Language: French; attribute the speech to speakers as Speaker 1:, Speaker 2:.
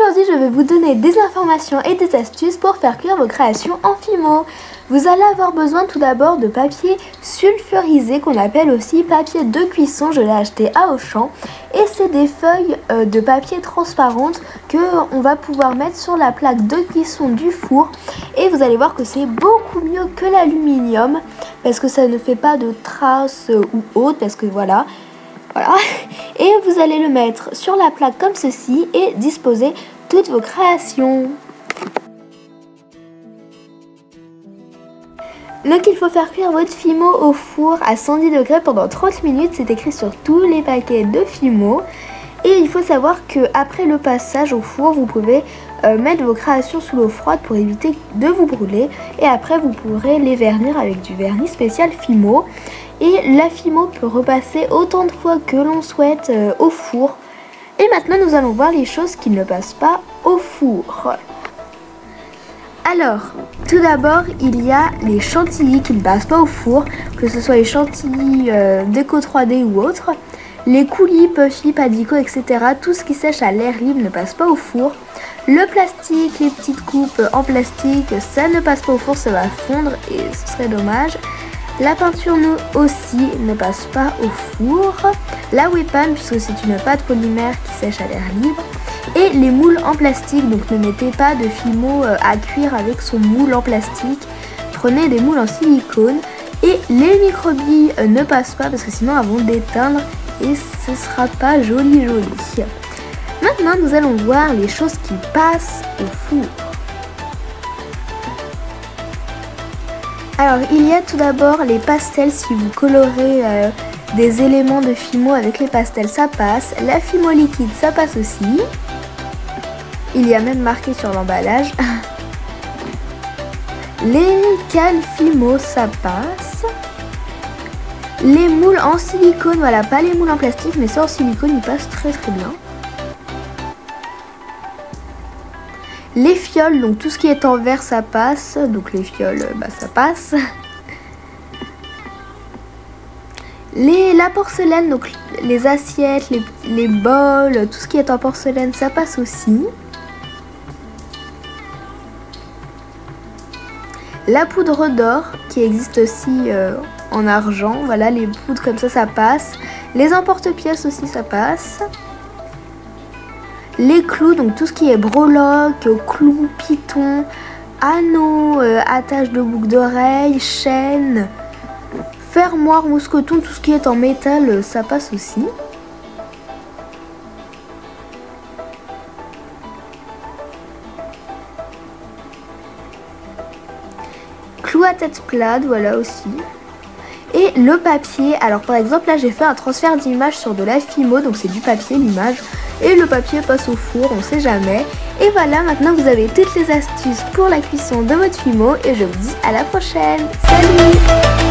Speaker 1: Aujourd'hui, je vais vous donner des informations et des astuces pour faire cuire vos créations en Fimo. Vous allez avoir besoin tout d'abord de papier sulfurisé qu'on appelle aussi papier de cuisson. Je l'ai acheté à Auchan et c'est des feuilles de papier transparentes que on va pouvoir mettre sur la plaque de cuisson du four et vous allez voir que c'est beaucoup mieux que l'aluminium parce que ça ne fait pas de traces ou autre parce que voilà. Et vous allez le mettre sur la plaque comme ceci et disposer toutes vos créations. Donc il faut faire cuire votre Fimo au four à 110 degrés pendant 30 minutes, c'est écrit sur tous les paquets de Fimo. Et il faut savoir qu'après le passage au four, vous pouvez mettre vos créations sous l'eau froide pour éviter de vous brûler. Et après vous pourrez les vernir avec du vernis spécial Fimo. Et la Fimo peut repasser autant de fois que l'on souhaite au four. Et maintenant nous allons voir les choses qui ne passent pas au four. Alors, tout d'abord, il y a les chantilly qui ne passent pas au four, que ce soit les chantilly déco 3D ou autres. Les coulis, puffy, padicot, etc. Tout ce qui sèche à l'air libre ne passe pas au four. Le plastique, les petites coupes en plastique, ça ne passe pas au four, ça va fondre et ce serait dommage. La peinture aussi ne passe pas au four. La webpan, puisque c'est une pâte polymère qui sèche à l'air libre. Et les moules en plastique, donc ne mettez pas de Fimo à cuire avec son moule en plastique. Prenez des moules en silicone. Et les microbilles ne passent pas parce que sinon elles vont déteindre et ce sera pas joli. Maintenant nous allons voir les choses qui passent au four. Alors il y a tout d'abord les pastels, si vous colorez des éléments de Fimo avec les pastels ça passe. La Fimo liquide ça passe aussi. Il y a même marqué sur l'emballage. Les cannes Fimo ça passe. Les moules en silicone, voilà, pas les moules en plastique mais ça en silicone ils passent très bien. Les fioles, donc tout ce qui est en verre ça passe, donc les fioles ça passe. La porcelaine, donc les assiettes, les bols, tout ce qui est en porcelaine ça passe aussi. La poudre d'or qui existe aussi en argent, voilà les poudres comme ça passe. Les emporte-pièces aussi ça passe. Les clous, donc tout ce qui est breloques, clous, pitons, anneaux, attaches de boucles d'oreilles, chaînes, fermoirs, mousquetons, tout ce qui est en métal, ça passe aussi. Clous à tête plate, voilà aussi. Et le papier, alors par exemple là j'ai fait un transfert d'image sur de la Fimo, donc c'est du papier l'image. Et le papier passe au four, on sait jamais. Et voilà, maintenant vous avez toutes les astuces pour la cuisson de votre Fimo et je vous dis à la prochaine. Salut!